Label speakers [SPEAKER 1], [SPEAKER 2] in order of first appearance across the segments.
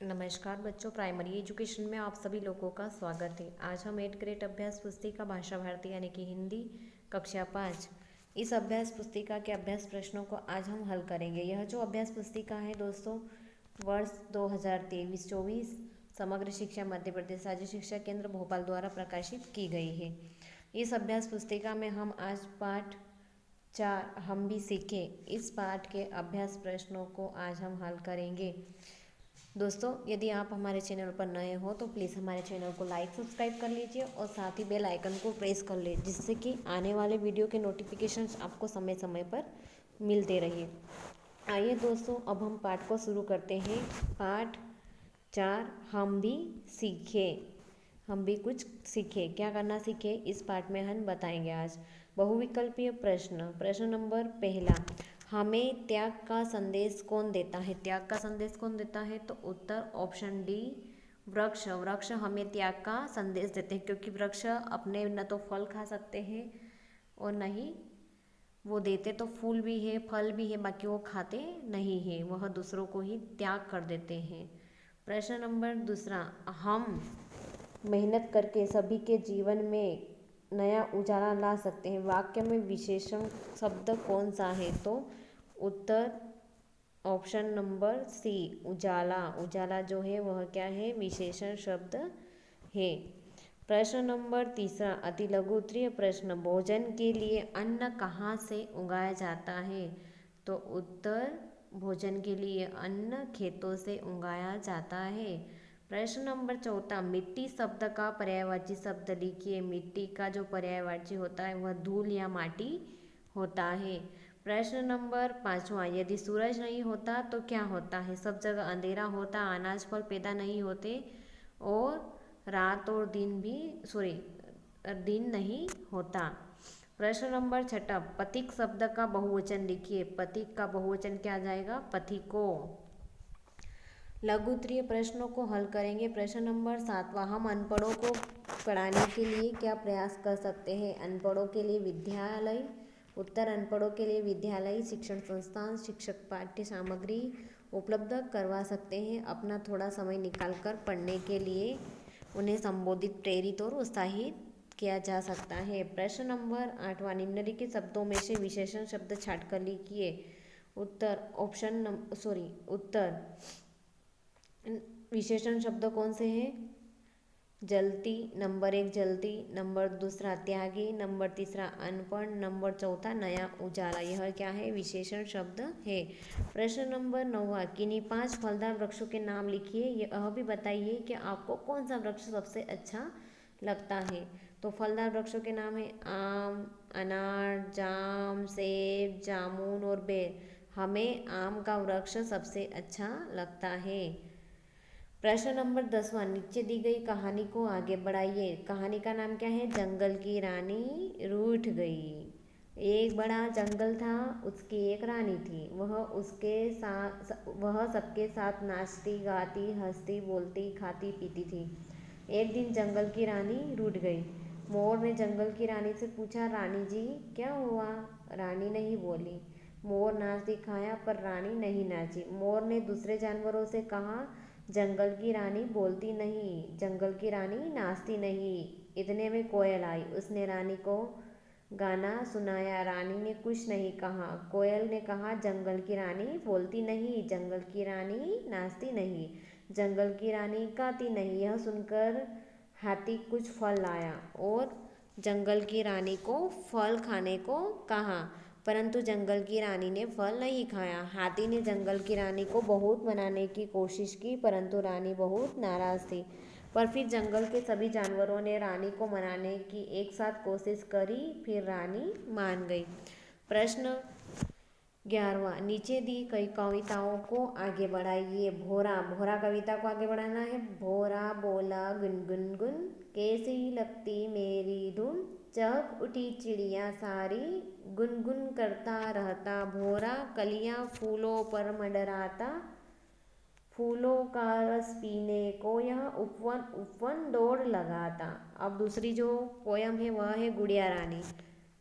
[SPEAKER 1] नमस्कार बच्चों, primary education में आप सभी लोगों का स्वागत है। आज हम 8th ग्रेड अभ्यास पुस्तिका भाषा भारती यानी कि हिंदी कक्षा 5 इस अभ्यास पुस्तिका के अभ्यास प्रश्नों को आज हम हल करेंगे। यह जो अभ्यास पुस्तिका है दोस्तों, वर्ष 2023-24 समग्र शिक्षा मध्य प्रदेश राज्य शिक्षा केंद्र भोपाल द्वारा प्रकाशित की गई है। इस अभ्यास पुस्तिका में हम आज पाठ 4 हम भी सीखे इस पाठ के अभ्यास प्रश्नों को आज हम हल करेंगे। दोस्तों, यदि आप हमारे चैनल पर नए हो तो प्लीज़ हमारे चैनल को लाइक सब्सक्राइब कर लीजिए और साथ ही बेल आइकन को प्रेस कर लीजिए, जिससे कि आने वाले वीडियो के नोटिफिकेशंस आपको समय समय पर मिलते रहिए। आइए दोस्तों, अब हम पाठ को शुरू करते हैं। पाठ 4 हम भी सीखे। हम भी कुछ सीखे। क्या करना सीखे इस पाठ में हम बताएंगे आज। बहुविकल्पीय प्रश्न नंबर पहला, हमें त्याग का संदेश कौन देता है? त्याग का संदेश कौन देता है? तो उत्तर ऑप्शन डी वृक्ष। वृक्ष हमें त्याग का संदेश देते हैं, क्योंकि वृक्ष अपने न तो फल खा सकते हैं और न ही वो देते तो फूल भी है, फल भी है, बाकी वो खाते नहीं है, वह दूसरों को ही त्याग कर देते हैं। प्रश्न नंबर दूसरा, हम मेहनत करके सभी के जीवन में नया उजाला ला सकते हैं। वाक्य में विशेषण शब्द कौन सा है? तो उत्तर ऑप्शन नंबर सी उजाला। उजाला जो है वह क्या है? विशेषण शब्द है। प्रश्न नंबर तीसरा, अति लघु उत्तरीय प्रश्न, भोजन के लिए अन्न कहाँ से उगाया जाता है? तो उत्तर भोजन के लिए अन्न खेतों से उगाया जाता है। प्रश्न नंबर चौथा, मिट्टी शब्द का पर्यायवाची शब्द लिखिए। मिट्टी का जो पर्यायवाची होता है वह धूल या माटी होता है। प्रश्न नंबर पाँचवा, यदि सूरज नहीं होता तो क्या होता है? सब जगह अंधेरा होता, अनाज फल पैदा नहीं होते और रात और दिन भी दिन नहीं होता। प्रश्न नंबर छठा, पथिक शब्द का बहुवचन लिखिए। पथिक का बहुवचन क्या आ जाएगा? पथिकों। लघु उत्तरीय प्रश्नों को हल करेंगे। प्रश्न नंबर 7वां, हम अनपढ़ों को पढ़ाने के लिए क्या प्रयास कर सकते हैं? अनपढ़ों के लिए विद्यालय। उत्तर अनपढ़ों के लिए विद्यालय, शिक्षण संस्थान, शिक्षक पाठ्य सामग्री उपलब्ध करवा सकते हैं। अपना थोड़ा समय निकालकर पढ़ने के लिए उन्हें संबोधित, प्रेरित और उत्साहित किया जा सकता है। प्रश्न नंबर 8वां, निम्नलिखित शब्दों में से विशेषण शब्द छांटकर लिखिए। उत्तर विशेषण शब्द कौन से हैं? जलती, नंबर 1 जलती, नंबर दूसरा त्यागी, नंबर तीसरा अनपढ़, नंबर चौथा नया उजाला। यह क्या है? विशेषण शब्द है। प्रश्न नंबर 9वां, किन्हीं 5 फलदार वृक्षों के नाम लिखिए। यह भी बताइए कि आपको कौन सा वृक्ष सबसे अच्छा लगता है। तो फलदार वृक्षों के नाम है आम, अनार, जाम, सेब, जामुन और बेर। हमें आम का वृक्ष सबसे अच्छा लगता है। प्रश्न नंबर 10वां, नीचे दी गई कहानी को आगे बढ़ाइए। कहानी का नाम क्या है? जंगल की रानी रूठ गई। एक बड़ा जंगल था, उसकी एक रानी थी। वह सबके साथ नाचती, गाती, हंसती, बोलती, खाती, पीती थी। एक दिन जंगल की रानी रूठ गई। मोर ने जंगल की रानी से पूछा, रानी जी क्या हुआ? रानी नहीं बोली। मोर नाच दिखाया पर रानी नहीं नाची। मोर ने दूसरे जानवरों से कहा, जंगल की रानी बोलती नहीं, जंगल की रानी नाचती नहीं। इतने में कोयल आई, उसने रानी को गाना सुनाया। रानी ने कुछ नहीं कहा। कोयल ने कहा, जंगल की रानी बोलती नहीं, जंगल की रानी नाचती नहीं, जंगल की रानी गाती नहीं। यह सुनकर हाथी कुछ फल लाया और जंगल की रानी को फल खाने को कहा, परंतु जंगल की रानी ने फल नहीं खाया। हाथी ने जंगल की रानी को बहुत मनाने की कोशिश की, परंतु रानी बहुत नाराज थी। पर फिर जंगल के सभी जानवरों ने रानी को मनाने की एक साथ कोशिश करी, फिर रानी मान गई। प्रश्न 11वां, नीचे दी कई कविताओं को आगे बढ़ाइए। भोरा कविता को आगे बढ़ाना है। भोरा बोला गुनगुन गुन, कैसी लगती मेरी धुन, चहक उठी चिड़िया सारी, गुनगुन करता रहता भोरा, कलियां फूलों पर मंडराता, फूलों का रस पीने को यह उपवन उपवन दौड़ लगाता। अब दूसरी जो पोयम है वह है गुड़िया रानी।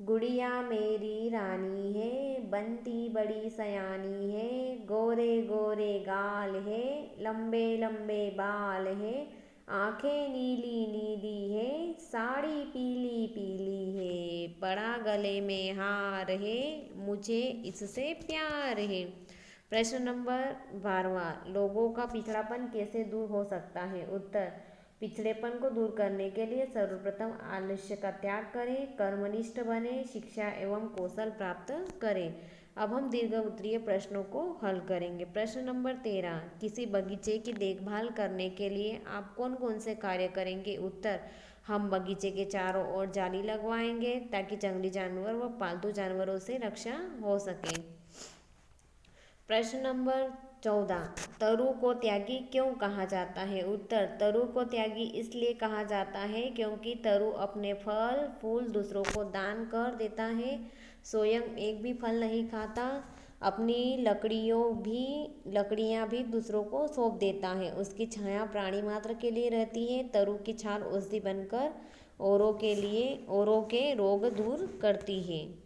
[SPEAKER 1] गुड़िया मेरी रानी है, बनती बड़ी सयानी है, गोरे गोरे गाल है, लंबे लंबे बाल है, आंखें नीली नीली है, साड़ी पीली पीली है, पड़ा गले में हार है, मुझे इससे प्यार है। प्रश्न नंबर 12, लोगों का पिछड़ापन कैसे दूर हो सकता है? उत्तर, पिछड़ेपन को दूर करने के लिए सर्वप्रथम आलस्य का त्याग करें, कर्मनिष्ठ बने, शिक्षा एवं कौशल प्राप्त करें। अब हम दीर्घ उत्तरीय प्रश्नों को हल करेंगे। प्रश्न नंबर 13, किसी बगीचे की देखभाल करने के लिए आप कौन कौन से कार्य करेंगे? उत्तर, हम बगीचे के चारों ओर जाली लगवाएंगे ताकि जंगली जानवर व पालतू जानवरों से रक्षा हो सके। प्रश्न नंबर 14, तरु को त्यागी क्यों कहा जाता है? उत्तर, तरु को त्यागी इसलिए कहा जाता है क्योंकि तरु अपने फल फूल दूसरों को दान कर देता है, स्वयं एक भी फल नहीं खाता, अपनी लकड़ियाँ भी दूसरों को सौंप देता है, उसकी छाया प्राणी मात्र के लिए रहती है, तरु की छाल औषधि बनकर औरों के रोग दूर करती है।